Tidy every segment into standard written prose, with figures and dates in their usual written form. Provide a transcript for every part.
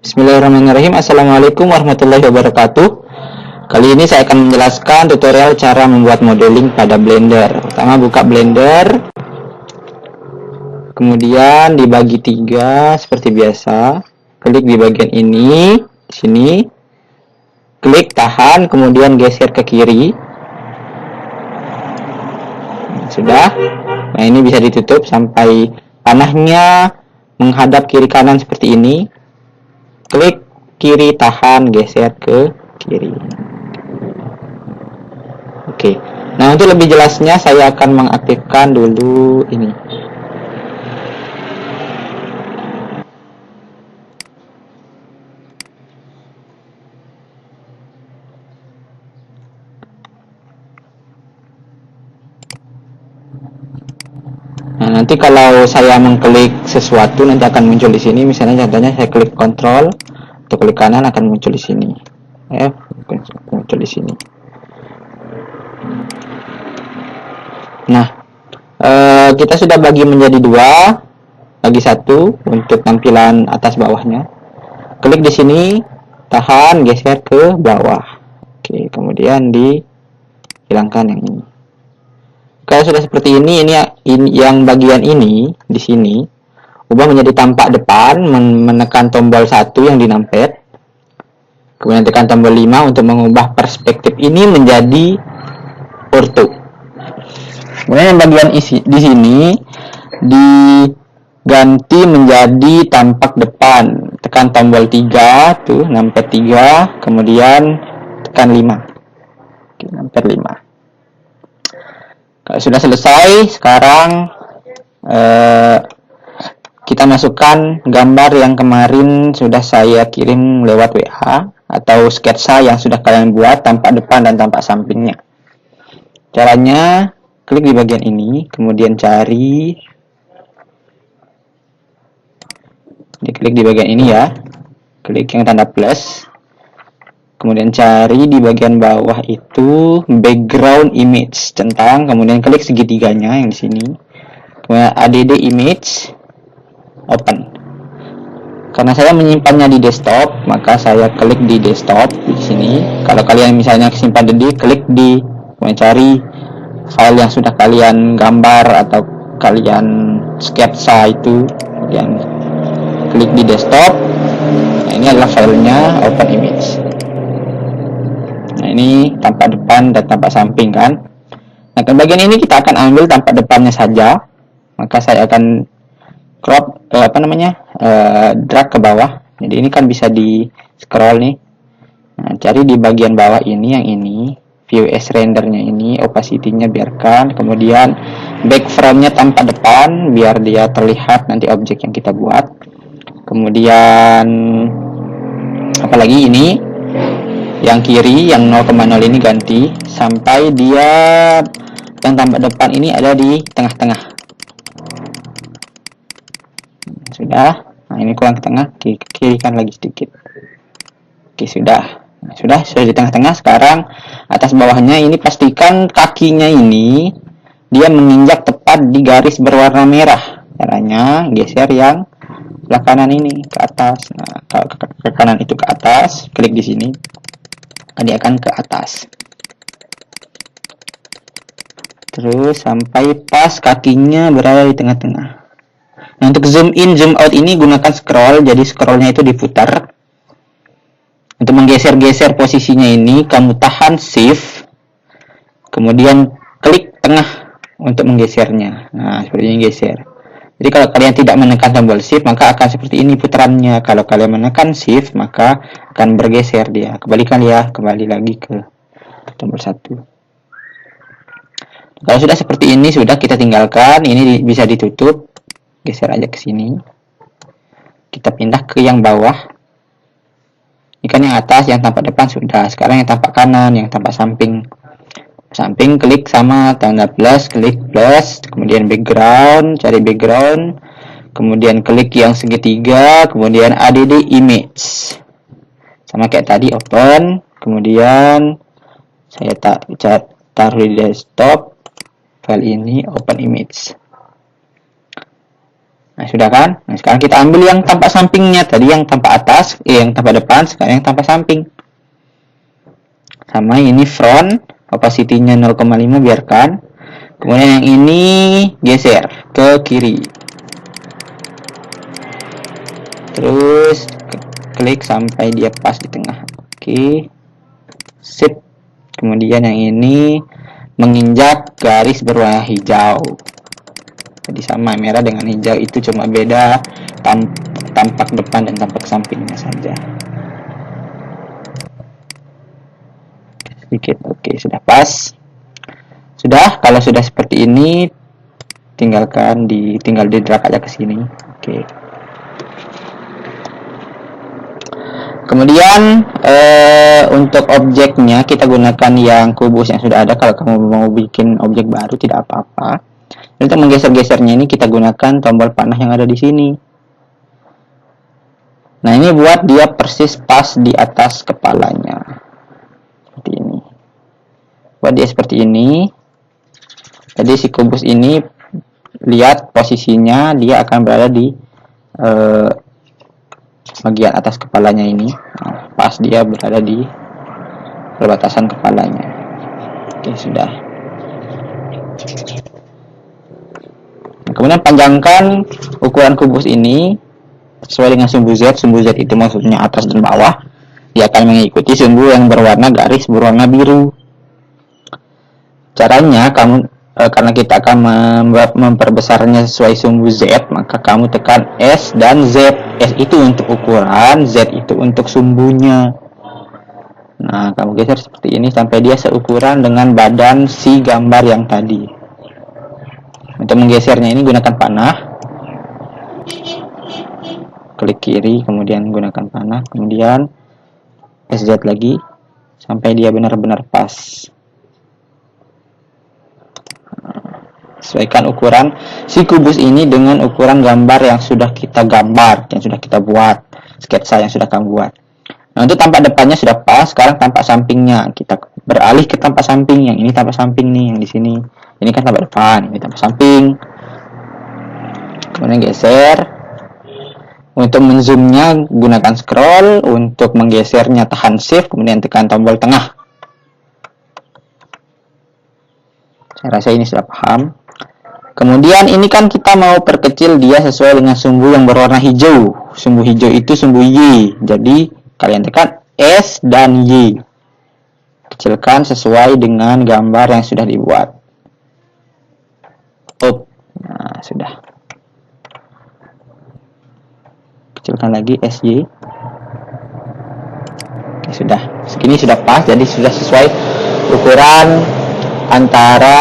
Bismillahirrahmanirrahim. Assalamualaikum warahmatullahi wabarakatuh. Kali ini saya akan menjelaskan tutorial cara membuat modeling pada Blender. Pertama buka Blender, kemudian dibagi 3 seperti biasa. Klik di bagian ini, sini. Klik tahan, kemudian geser ke kiri. Sudah. Nah, ini bisa ditutup sampai panahnya menghadap kiri kanan seperti ini. Klik kiri tahan, geser ke kiri. Oke. Nah, untuk lebih jelasnya saya akan mengaktifkan dulu ini. Nah, nanti kalau saya mengklik sesuatu nanti akan muncul di sini. Misalnya contohnya saya klik kontrol, untuk klik kanan akan muncul di sini. Muncul di sini. Nah, kita sudah bagi menjadi 2, bagi 1 untuk tampilan atas bawahnya. Klik di sini, tahan, geser ke bawah. Oke, kemudian dihilangkan yang ini. Kalau sudah seperti ini yang bagian ini di sini ubah menjadi tampak depan, menekan tombol 1 yang di numpad. Kemudian tekan tombol 5 untuk mengubah perspektif ini menjadi ortho. Kemudian yang bagian di sini diganti menjadi tampak depan. Tekan tombol 3 tuh, numpad 3, kemudian tekan 5. Oke, numpad 5. Kalau sudah selesai, sekarang kita masukkan gambar yang kemarin sudah saya kirim lewat WA atau sketsa yang sudah kalian buat, tampak depan dan tampak sampingnya. Caranya, klik di bagian ini, kemudian diklik di bagian ini ya, klik yang tanda plus, kemudian cari di bagian bawah itu background image, centang, kemudian klik segitiganya yang di sini, kemudian add image, open. Karena saya menyimpannya di desktop, maka saya klik di desktop di sini. Kalau kalian misalnya simpan di klik di, kemudian cari file yang sudah kalian gambar atau kalian sketsa itu, kemudian klik di desktop. Nah, ini adalah filenya open image. Nah, ini tampak depan dan tampak samping kan. Nah, ke bagian ini kita akan ambil tampak depannya saja. Maka saya akan crop drag ke bawah. Jadi ini kan bisa di scroll nih. Nah, cari di bagian bawah ini yang ini, view as rendernya ini, opacity-nya biarkan, kemudian background-nya tampak depan biar dia terlihat nanti objek yang kita buat. Kemudian apalagi ini yang kiri yang 0,0 ini ganti sampai dia yang tampak depan ini ada di tengah-tengah. Sudah. Nah, ini kurang ke tengah, kirikan lagi sedikit. Oke, sudah. Nah, sudah di tengah-tengah. Sekarang atas bawahnya ini pastikan kakinya ini dia menginjak tepat di garis berwarna merah. Caranya geser yang sebelah kanan ini ke atas. Nah, kalau ke kanan itu ke atas, klik di sini. Dia akan ke atas. Terus sampai pas kakinya berada di tengah-tengah. Nah, untuk zoom in, zoom out ini gunakan scroll. Jadi scrollnya itu diputar. Untuk menggeser-geser posisinya ini, kamu tahan shift. Kemudian klik tengah untuk menggesernya. Nah, seperti ini geser. Jadi kalau kalian tidak menekan tombol shift, maka akan seperti ini putarannya. Kalau kalian menekan shift, maka akan bergeser dia. Kembalikan ya, kembali lagi ke tombol 1. Kalau sudah seperti ini, sudah kita tinggalkan. Ini bisa ditutup. Geser aja ke sini. Kita pindah ke yang bawah. Ini kan yang atas, yang tampak depan sudah. Sekarang yang tampak kanan, yang tampak samping. Samping klik sama tanda plus, klik plus, kemudian background, cari background, kemudian klik yang segitiga, kemudian add image, sama kayak tadi open, kemudian saya taruh di desktop, file ini open image. Nah, sudah kan? Nah, sekarang kita ambil yang tampak sampingnya. Tadi yang tampak atas, yang tampak depan, sekarang yang tampak samping. Sama ini front, opacity-nya 0,5 biarkan. Kemudian yang ini geser ke kiri. Terus klik sampai dia pas di tengah. Oke. Sip. Kemudian yang ini menginjak garis berwarna hijau. Jadi sama, merah dengan hijau itu cuma beda tampak depan dan tampak sampingnya saja. Sedikit, oke, sudah pas. Sudah, kalau sudah seperti ini, tinggal di drag aja ke sini. Oke. Kemudian untuk objeknya kita gunakan yang kubus yang sudah ada. Kalau kamu mau bikin objek baru tidak apa-apa. Untuk menggeser-gesernya ini kita gunakan tombol panah yang ada di sini. Nah, ini buat dia persis pas di atas kepalanya. Seperti ini. Buat dia seperti ini. Jadi si kubus ini, lihat posisinya, dia akan berada di bagian atas kepalanya ini. Nah, pas dia berada di perbatasan kepalanya. Oke, sudah. Kemudian panjangkan ukuran kubus ini sesuai dengan sumbu Z. Sumbu Z itu maksudnya atas dan bawah. Dia akan mengikuti sumbu yang berwarna garis berwarna biru. Caranya karena kita akan memperbesarnya sesuai sumbu Z, maka kamu tekan S dan Z. S itu untuk ukuran, Z itu untuk sumbunya. Nah, kamu geser seperti ini sampai dia seukuran dengan badan si gambar yang tadi. Untuk menggesernya ini gunakan panah. Klik kiri, kemudian gunakan panah, kemudian SZ lagi sampai dia benar-benar pas. Sesuaikan ukuran si kubus ini dengan ukuran gambar yang sudah kita gambar, yang sudah kita buat, sketsa yang sudah kamu buat. Nah, untuk tampak depannya sudah pas, sekarang tampak sampingnya. Kita beralih ke tampak samping, yang ini tampak samping nih, yang di sini. Ini kan tampak depan, ini tampak samping. Kemudian geser. Untuk menzoomnya gunakan scroll, untuk menggesernya tahan shift, kemudian tekan tombol tengah. Saya rasa ini sudah paham. Kemudian ini kan kita mau perkecil dia sesuai dengan sumbu yang berwarna hijau. Sumbu hijau itu sumbu Y. Jadi kalian tekan S dan Y. Kecilkan sesuai dengan gambar yang sudah dibuat. Up. Nah, sudah. Kecilkan lagi SY. Oke, sudah. Segini sudah pas, jadi sudah sesuai ukuran antara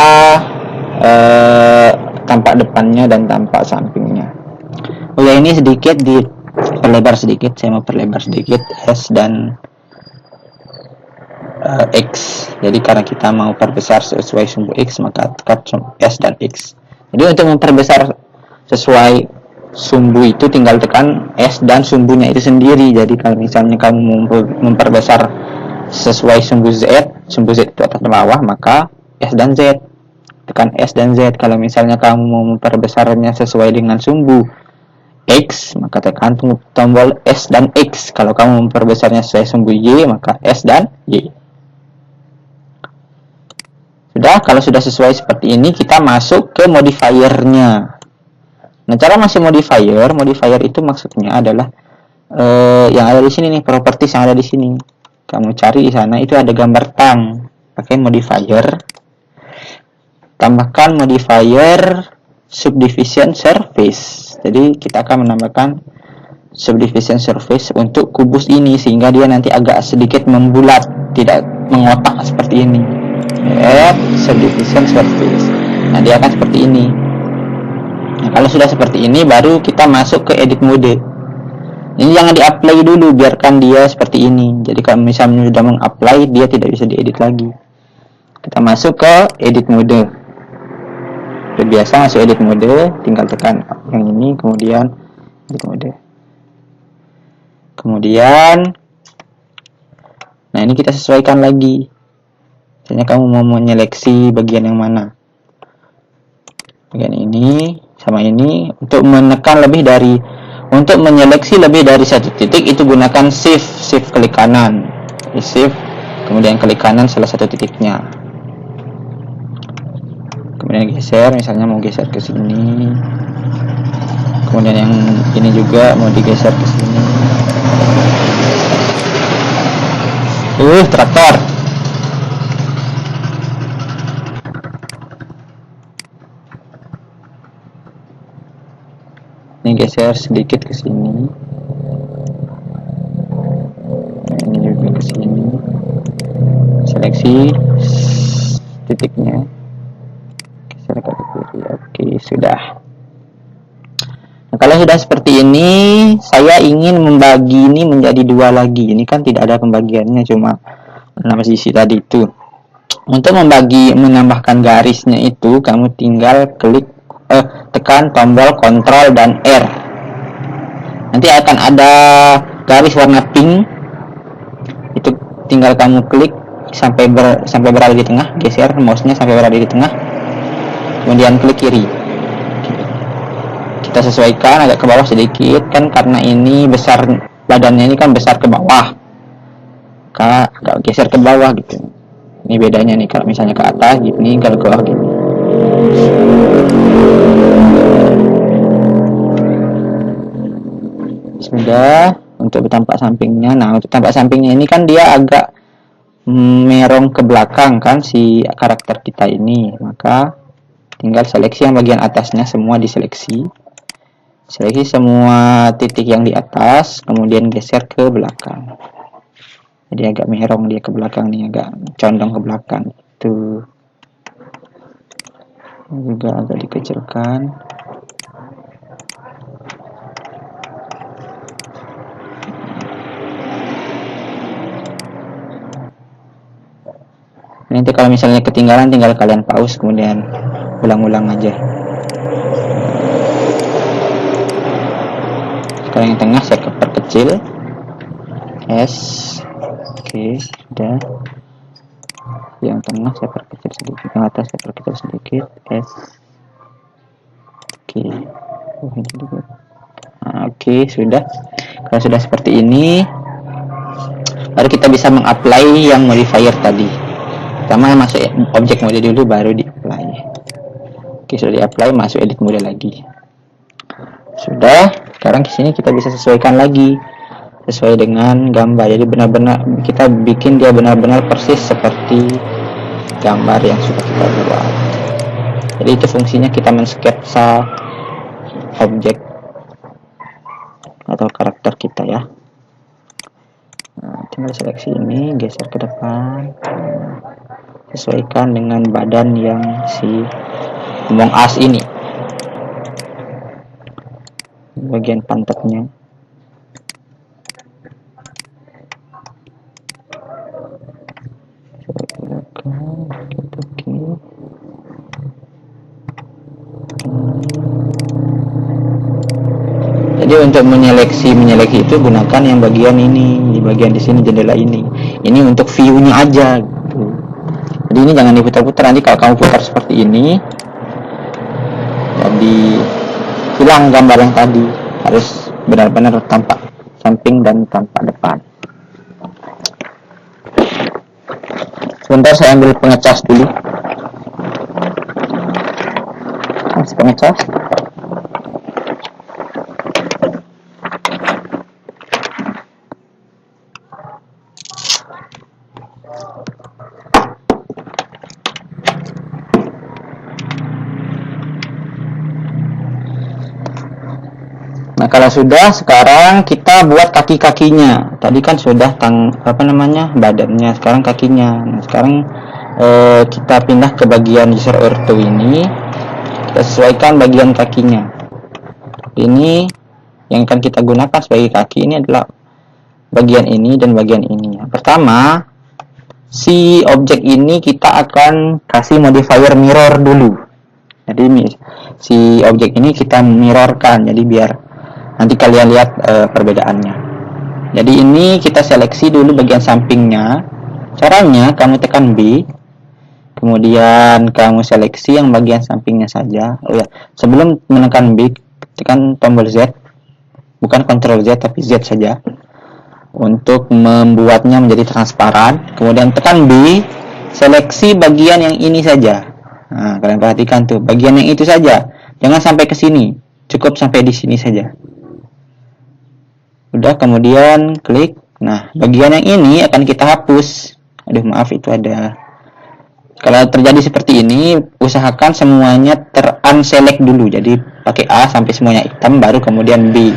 tampak depannya dan tampak sampingnya. Oke, ini sedikit diperlebar sedikit. Saya mau perlebar sedikit S dan X. Jadi karena kita mau perbesar sesuai sumbu X, maka tekan S dan X. Jadi untuk memperbesar sesuai sumbu itu tinggal tekan S dan sumbunya itu sendiri. Jadi kalau misalnya kamu memperbesar sesuai sumbu Z itu atas dan bawah, maka S dan Z. Tekan S dan Z. Kalau misalnya kamu mau memperbesarnya sesuai dengan sumbu X, maka tekan tombol S dan X. Kalau kamu memperbesarnya sesuai sumbu Y, maka S dan Y. Sudah, kalau sudah sesuai seperti ini, kita masuk ke modifiernya. Nah, cara masuk modifier itu maksudnya adalah yang ada di sini nih, properties yang ada di sini. Kamu cari di sana, itu ada gambar tang. Pakai modifier. Tambahkan modifier subdivision surface. Jadi kita akan menambahkan subdivision surface untuk kubus ini sehingga dia nanti agak sedikit membulat, tidak mengotak seperti ini. Add subdivision surface. Nah, dia akan seperti ini. Nah, kalau sudah seperti ini baru kita masuk ke edit mode. Ini jangan di-apply dulu, biarkan dia seperti ini. Jadi kalau misalnya sudah meng-apply, dia tidak bisa diedit lagi. Kita masuk ke edit mode. Seperti biasa masuk edit mode, tinggal tekan yang ini, kemudian edit mode. Kemudian, nah ini kita sesuaikan lagi. Misalnya kamu mau menyeleksi bagian yang mana? Bagian ini, sama ini. Untuk menekan lebih dari, untuk menyeleksi lebih dari satu titik itu gunakan shift klik kanan, shift kemudian klik kanan salah satu titiknya, kemudian geser, misalnya mau geser ke sini, kemudian yang ini juga mau digeser ke sini. Traktor. Ini geser sedikit ke sini. Ini juga ke sini. Seleksi titiknya. Geser ke kiri. Oke, sudah. Nah, kalau sudah seperti ini, saya ingin membagi ini menjadi dua lagi. Ini kan tidak ada pembagiannya, cuma 6 sisi tadi itu. Untuk menambahkan garisnya itu, kamu tinggal tekan tombol Ctrl dan R. Nanti akan ada garis warna pink. Itu tinggal kamu klik sampai berada di tengah, geser mouse-nya sampai berada di tengah. Kemudian klik kiri. Kita sesuaikan agak ke bawah sedikit kan, karena ini besar, badannya ini kan besar ke bawah, agak geser ke bawah gitu. Ini bedanya nih, kalau misalnya ke atas gini, kalau ke bawah gini. Sudah. Untuk tampak sampingnya, nah untuk tampak sampingnya ini kan dia agak merong ke belakang kan si karakter kita ini, maka tinggal seleksi yang bagian atasnya semua, diseleksi. Seleksi semua titik yang di atas, kemudian geser ke belakang. Jadi agak merong dia ke belakang nih, agak condong ke belakang. Itu juga agak dikecilkan. Nanti kalau misalnya ketinggalan, tinggal kalian pause, kemudian ulang-ulang aja. Sekarang yang tengah saya perkecil, S. Oke, sudah. Yang tengah saya perkecil sedikit, yang atas saya perkecil sedikit, S. Oke. Oke, sudah. Kalau sudah seperti ini, baru kita bisa mengapply yang modifier tadi. Pertama masuk objek mode dulu, baru di-apply. Oke, sudah di-apply, masuk edit mode lagi. Sudah. Sekarang di sini kita bisa sesuaikan lagi sesuai dengan gambar. Jadi benar-benar kita bikin dia benar-benar persis seperti gambar yang sudah kita buat. Jadi itu fungsinya, kita mensketsa objek atau karakter kita ya. Nah, tinggal seleksi ini, geser ke depan, sesuaikan dengan badan yang si Among Us ini, bagian pantatnya. Jadi untuk menyeleksi itu gunakan yang bagian ini, di bagian di sini, jendela ini. Ini untuk view-nya aja gitu. Jadi ini jangan diputar-putar, nanti kalau kamu putar seperti ini jadi hilang gambar yang tadi. Harus benar-benar tampak samping dan tampak depan. Sebentar saya ambil pengecas dulu. Masih pengecas. Nah, kalau sudah, sekarang kita buat kaki-kakinya. Tadi kan sudah badannya, sekarang kakinya. Nah, sekarang kita pindah ke bagian user ortho ini. Kita sesuaikan bagian kakinya. Ini yang akan kita gunakan sebagai kaki ini adalah bagian ini dan bagian ini. Pertama, si objek ini kita akan kasih modifier mirror dulu. Jadi si objek ini kita mirrorkan, jadi biar nanti kalian lihat perbedaannya. Jadi ini kita seleksi dulu bagian sampingnya. Caranya kamu tekan B, Kemudian kamu seleksi yang bagian sampingnya saja. Oh ya, sebelum menekan B, tekan tombol Z, bukan Ctrl Z tapi Z saja, untuk membuatnya menjadi transparan. Kemudian tekan B, seleksi bagian yang ini saja. Nah, kalian perhatikan tuh, bagian yang itu saja, jangan sampai ke sini, cukup sampai di sini saja. Udah, kemudian klik. Nah, bagian yang ini akan kita hapus. Aduh, maaf, itu ada. Kalau terjadi seperti ini, usahakan semuanya ter-unselect dulu. Jadi pakai A sampai semuanya hitam, baru kemudian B.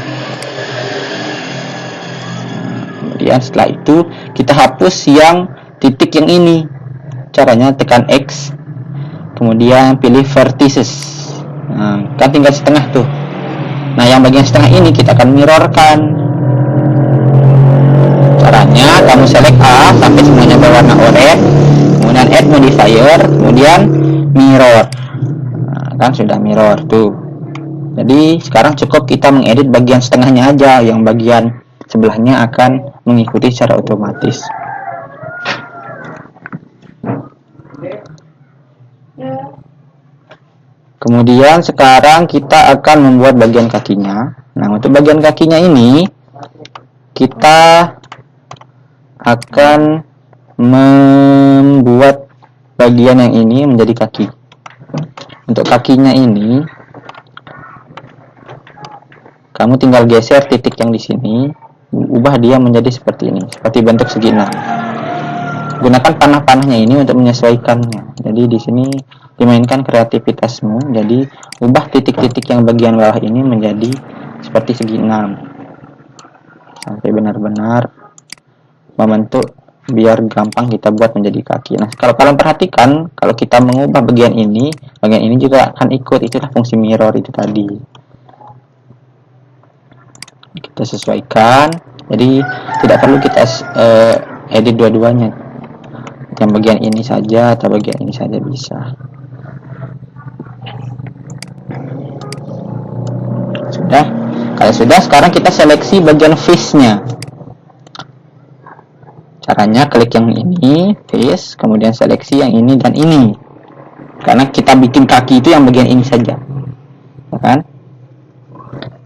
Kemudian setelah itu kita hapus yang titik yang ini. Caranya tekan X, kemudian pilih vertices. Nah, kan tinggal setengah tuh. Nah, yang bagian setengah ini kita akan mirrorkan. Caranya kamu select A sampai semuanya berwarna oranye, kemudian add modifier, kemudian mirror. Nah, kan sudah mirror tuh. Jadi sekarang cukup kita mengedit bagian setengahnya aja, yang bagian sebelahnya akan mengikuti secara otomatis. Kemudian sekarang kita akan membuat bagian kakinya. Nah, untuk bagian kakinya ini kita akan membuat bagian yang ini menjadi kaki. Untuk kakinya ini kamu tinggal geser titik yang di sini, ubah dia menjadi seperti ini, seperti bentuk segi 6. Gunakan panah-panahnya ini untuk menyesuaikannya. Jadi di sini dimainkan kreativitasmu. Jadi ubah titik-titik yang bagian bawah ini menjadi seperti segi 6 sampai benar-benar membentuk, biar gampang kita buat menjadi kaki. Nah, kalau kalian perhatikan, kalau kita mengubah bagian ini juga akan ikut. Itulah fungsi mirror itu tadi. Kita sesuaikan. Jadi tidak perlu kita edit dua-duanya. Yang bagian ini saja atau bagian ini saja bisa. Sudah. Kalau sudah, sekarang kita seleksi bagian face-nya. Caranya klik yang ini, face, kemudian seleksi yang ini dan ini. Karena kita bikin kaki itu yang bagian ini saja. Ya kan?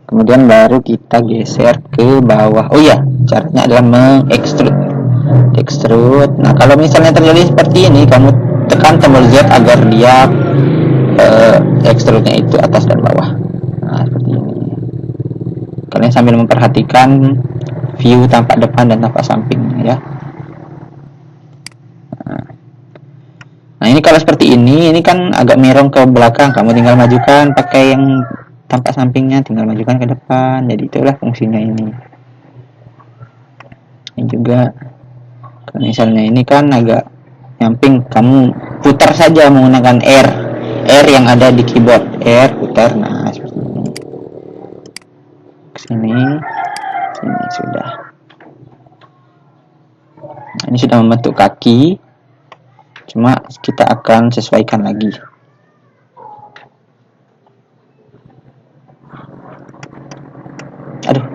Kemudian baru kita geser ke bawah. Oh iya, caranya adalah mengextrude. Extrude. Nah, kalau misalnya terjadi seperti ini, kamu tekan tombol Z agar dia extrude-nya itu atas dan bawah. Nah, seperti ini. Kalian sambil memperhatikan view tampak depan dan tampak sampingnya ya. Nah, ini kalau seperti ini kan agak merong ke belakang. Kamu tinggal majukan pakai yang tampak sampingnya, tinggal majukan ke depan. Jadi itulah fungsinya ini. Ini juga, kalau misalnya ini kan agak nyamping, kamu putar saja menggunakan R yang ada di keyboard. R putar. Nah, seperti ini. Sini sudah. Nah, ini sudah membentuk kaki. Cuma kita akan sesuaikan lagi. Aduh.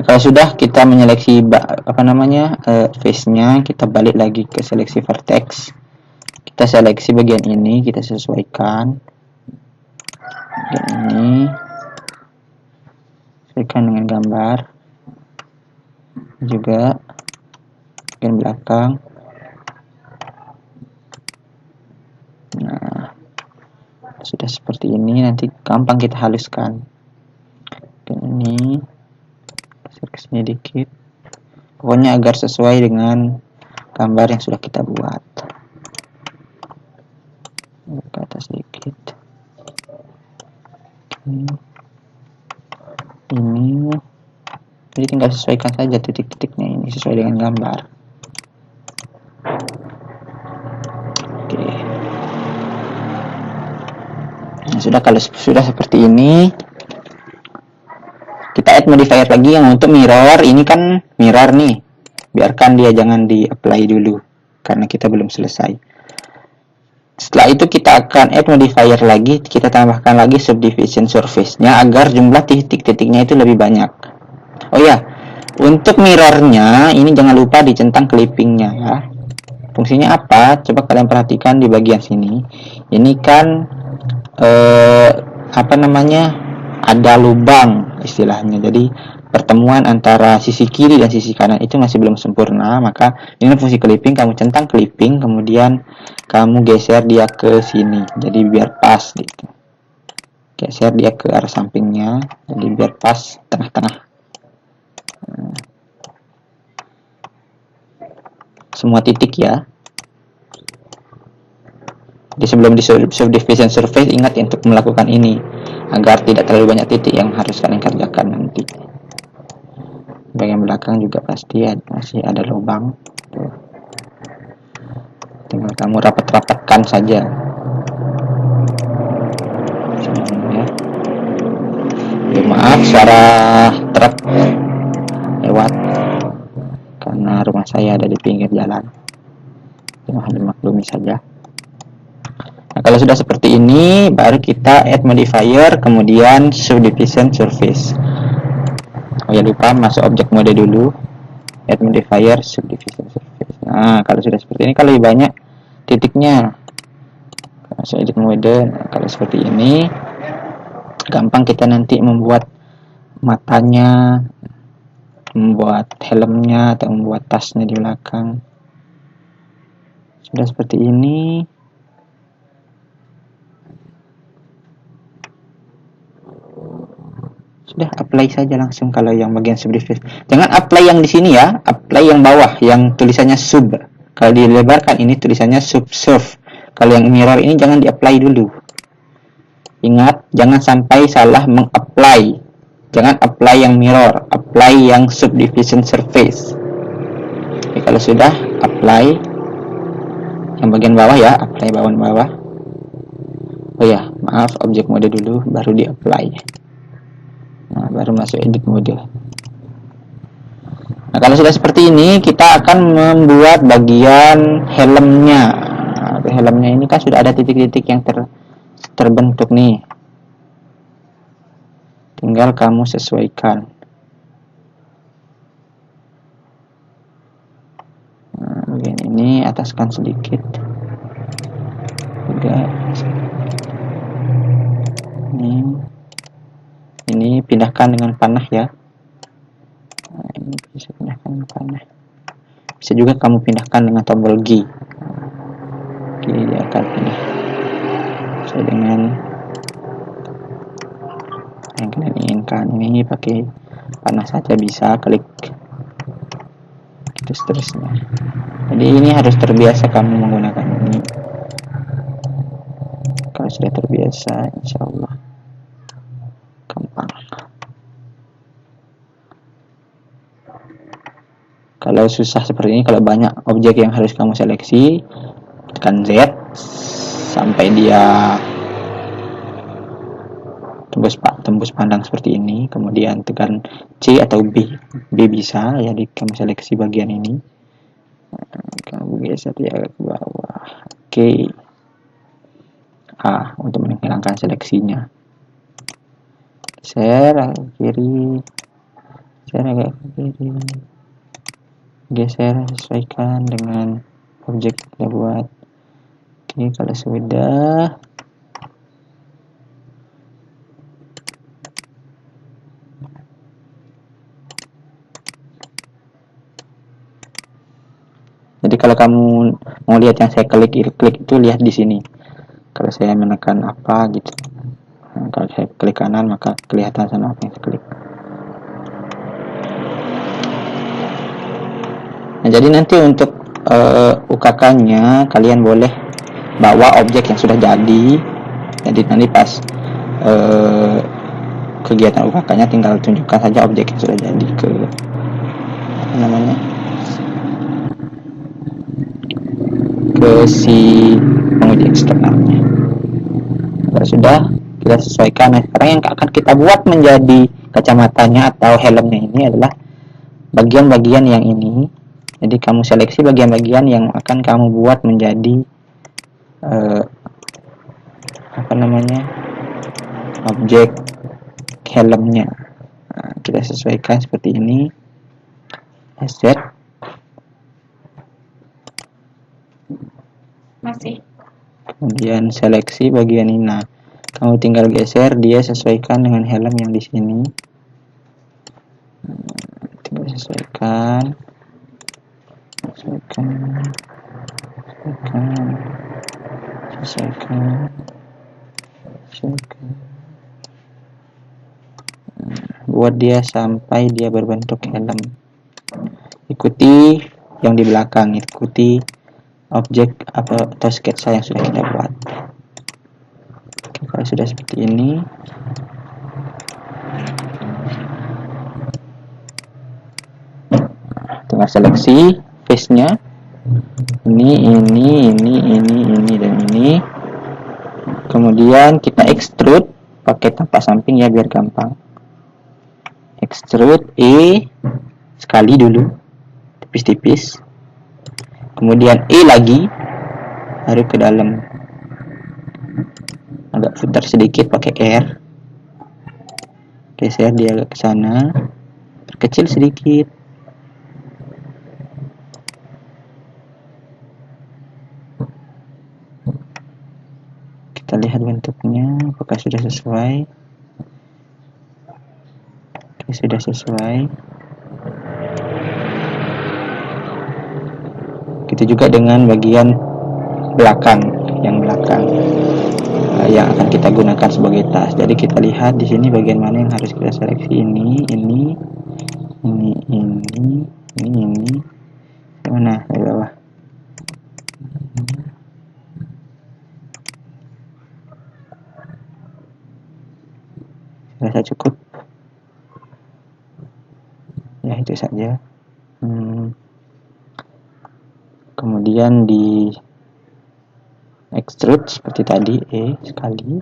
Kalau sudah kita menyeleksi face-nya, kita balik lagi ke seleksi vertex. Kita seleksi bagian ini, kita sesuaikan. Bagian ini sesuaikan dengan gambar. Juga bagian belakang. Nah, sudah seperti ini, nanti gampang kita haluskan. Ini kesini dikit, pokoknya agar sesuai dengan gambar yang sudah kita buat. Ke atas sedikit. Ini jadi tinggal sesuaikan saja titik-titiknya ini sesuai dengan gambar. Oke. Nah, sudah, kalau sudah seperti ini, kita add modifier lagi yang untuk mirror. Ini kan mirror nih, biarkan dia, jangan di apply dulu karena kita belum selesai. Setelah itu kita akan add modifier lagi, kita tambahkan lagi subdivision surface-nya agar jumlah titik-titiknya itu lebih banyak. Oh ya, untuk mirrornya ini jangan lupa dicentang clippingnya ya. Fungsinya apa? Coba kalian perhatikan di bagian sini. Ini kan apa namanya? Ada lubang istilahnya. Jadi pertemuan antara sisi kiri dan sisi kanan itu masih belum sempurna, maka ini fungsi clipping. Kamu centang clipping, kemudian kamu geser dia ke sini. Jadi biar pas gitu. Geser dia ke arah sampingnya, jadi biar pas tengah-tengah. Semua titik ya. Jadi sebelum di subdivision surface, ingat untuk melakukan ini agar tidak terlalu banyak titik yang harus kalian kerjakan nanti. Bagian belakang juga pasti masih ada lubang. Tuh. Tinggal kamu rapat-rapatkan saja. Ya. Maaf suara truk lewat karena rumah saya ada di pinggir jalan. Mohon dimaklumi saja. Nah, kalau sudah seperti ini, baru kita add modifier, kemudian subdivision surface. Oh ya, lupa masuk objek mode dulu. Add modifier, subdivision surface. Nah, kalau sudah seperti ini, kalau lebih banyak titiknya. Masuk edit mode. Nah, kalau seperti ini, gampang kita nanti membuat matanya, membuat helmnya, atau membuat tasnya di belakang. Sudah seperti ini. Sudah apply saja langsung kalau yang bagian subdivision. Jangan apply yang di sini ya, apply yang bawah yang tulisannya sub. Kalau dilebarkan ini tulisannya subsurf. Kalau yang mirror ini jangan di-apply dulu. Ingat, jangan sampai salah meng-apply. Jangan apply yang mirror, apply yang subdivision surface. Oke, kalau sudah apply yang bagian bawah ya, apply bawah. Oh ya, maaf, objek mode dulu baru di-apply. Nah, baru masuk edit mode. Nah, kalau sudah seperti ini, kita akan membuat bagian helmnya. Nah, helmnya ini kan sudah ada titik-titik yang terbentuk nih. Tinggal kamu sesuaikan. Nah, bagian ini ataskan sedikit. Juga ini pindahkan dengan panah ya. Nah, ini bisa pindahkan dengan panah. Bisa juga kamu pindahkan dengan tombol G. Oke, dia akan pindah sesuai dengan yang kalian inginkan. Ini pakai panah saja bisa, klik gitu seterusnya. Jadi ini harus terbiasa kamu menggunakan ini. Kalau sudah terbiasa, insya Allah gampang. Kalau susah seperti ini, kalau banyak objek yang harus kamu seleksi, tekan Z sampai dia tembus pandang seperti ini, kemudian tekan C atau B bisa, jadi kamu seleksi bagian ini, kamu geser dia ke bawah. Oke. A untuk menghilangkan seleksinya. Share agak kiri, share agak kiri, geser sesuaikan dengan objek kita buat. Oke, kalau sudah, jadi kalau kamu mau lihat yang saya klik itu lihat di sini. Kalau saya menekan apa gitu, nah, kalau saya klik kanan maka kelihatan sana apa yang saya klik. Nah, jadi nanti untuk UKK-nya kalian boleh bawa objek yang sudah jadi. Jadi nanti pas kegiatan UKK-nya tinggal tunjukkan saja objek yang sudah jadi ke apa namanya, ke si penguji eksternalnya. Kalau sudah kita sesuaikan. Nah, sekarang yang akan kita buat menjadi kacamatanya atau helmnya ini adalah bagian-bagian yang ini. Jadi kamu seleksi bagian-bagian yang akan kamu buat menjadi apa namanya, objek helmnya. Nah, kita sesuaikan seperti ini. Set. kemudian seleksi bagian ini. Nah, kamu tinggal geser dia sesuaikan dengan helm yang di sini. Tinggal sesuaikan. Buat dia sampai dia berbentuk helm. Ikuti yang di belakang, ikuti objek atau sketsa yang sudah kita buat. Oke, kalau sudah seperti ini, tinggal seleksi face-nya. Ini dan ini. Kemudian kita extrude pakai tampak samping ya biar gampang. Extrude sekali dulu, tipis-tipis. Kemudian lagi, taruh ke dalam. Agak putar sedikit pakai R. Geser dia agak ke sana. Perkecil sedikit. Kita lihat bentuknya apakah sudah sesuai. Oke, sudah sesuai. Itu juga dengan bagian belakang, yang akan kita gunakan sebagai tas. Jadi kita lihat di sini bagian mana yang harus kita seleksi. Ini. Mana? Di bawah. Rasa cukup. Ya, itu saja. Kemudian di extrude seperti tadi, sekali,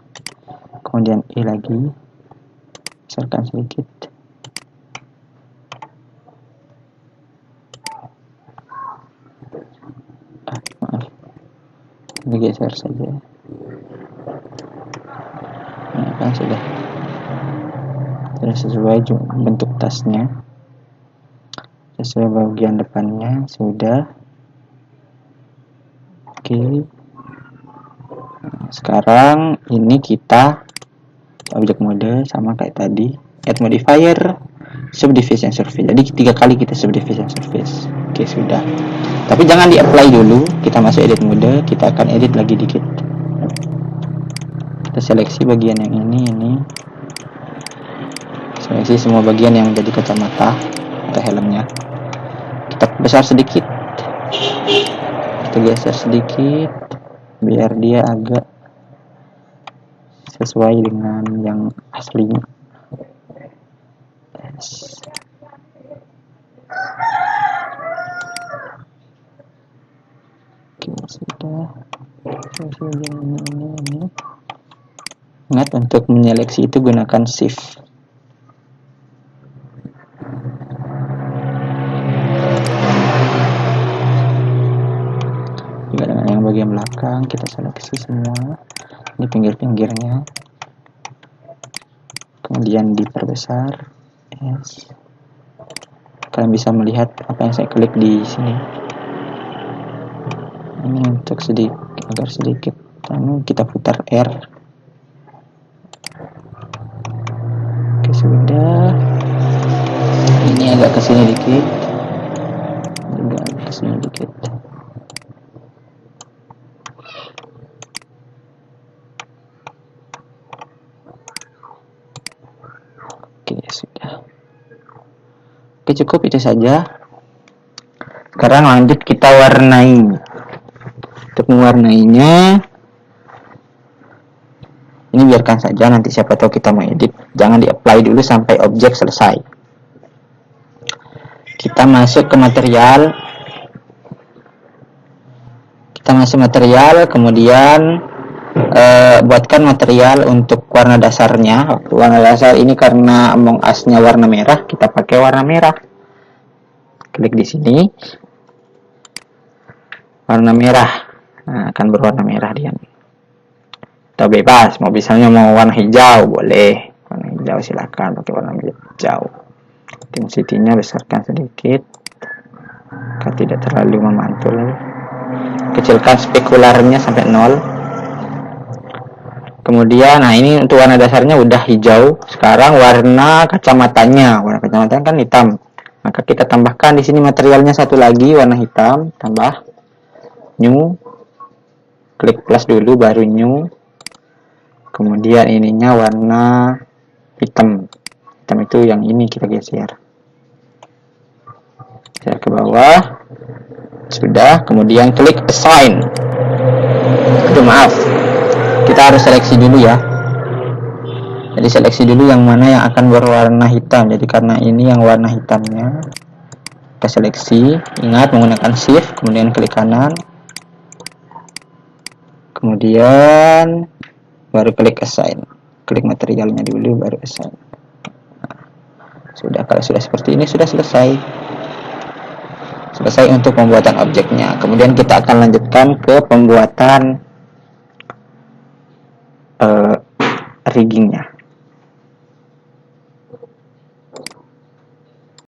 kemudian lagi, besarkan sedikit. Maaf, ini geser saja. Nah, kan sudah sesuai bentuk tasnya, sesuai bagian depannya sudah. Oke. Sekarang ini kita objek mode sama kayak tadi, add modifier, subdivision surface. Jadi 3 kali kita subdivision surface. Oke, sudah. Tapi jangan di apply dulu, kita masuk edit mode, kita akan edit lagi dikit. Kita seleksi bagian yang ini. Seleksi semua bagian yang jadi kacamata atau helmnya. Kita besar sedikit. Kita geser sedikit biar dia agak sesuai dengan yang aslinya. Oke, sudah. Ini. Ingat, untuk menyeleksi itu gunakan shift. Juga dengan yang bagian belakang kita seleksi semua. Ini pinggir-pinggirnya. Kemudian diperbesar. Yes. Kalian bisa melihat apa yang saya klik di sini. Ini untuk agar sedikit kita putar R. Oke, sudah. Ini agak ke sini dikit. Juga agak ke sini dikit. Oke, sudah. Oke, cukup itu saja. Sekarang lanjut kita warnai. Untuk mewarnainya, ini biarkan saja, nanti siapa tahu kita mau edit. Jangan di-apply dulu sampai objek selesai. Kita masuk ke material. Kemudian buatkan material untuk warna dasarnya. Warna dasar ini karena Among Us-nya warna merah, kita pakai warna merah. Klik di sini. Warna merah. Nah, akan berwarna merah dia. Atau bebas, misalnya mau warna hijau boleh. Warna hijau silakan pakai warna hijau. Intensity-nya besarkan sedikit agar tidak terlalu memantul. Kecilkan spekularnya sampai 0. Kemudian, nah ini untuk warna dasarnya udah hijau. Sekarang warna kacamatanya. Warna kacamatanya kan hitam. Maka kita tambahkan di sini materialnya satu lagi warna hitam. Tambah new. Klik plus dulu baru new. Kemudian ininya warna hitam. Hitam itu yang ini kita geser. Geser ke bawah. Sudah. Kemudian klik assign. Aduh maaf. Kita harus seleksi dulu ya. Jadi seleksi dulu yang mana yang akan berwarna hitam. Jadi karena ini yang warna hitamnya, kita seleksi. Ingat menggunakan shift, kemudian klik kanan, kemudian baru klik assign. Klik materialnya dulu baru assign. Sudah, kalau sudah seperti ini sudah selesai. Selesai untuk pembuatan objeknya. Kemudian kita akan lanjutkan ke pembuatan riggingnya.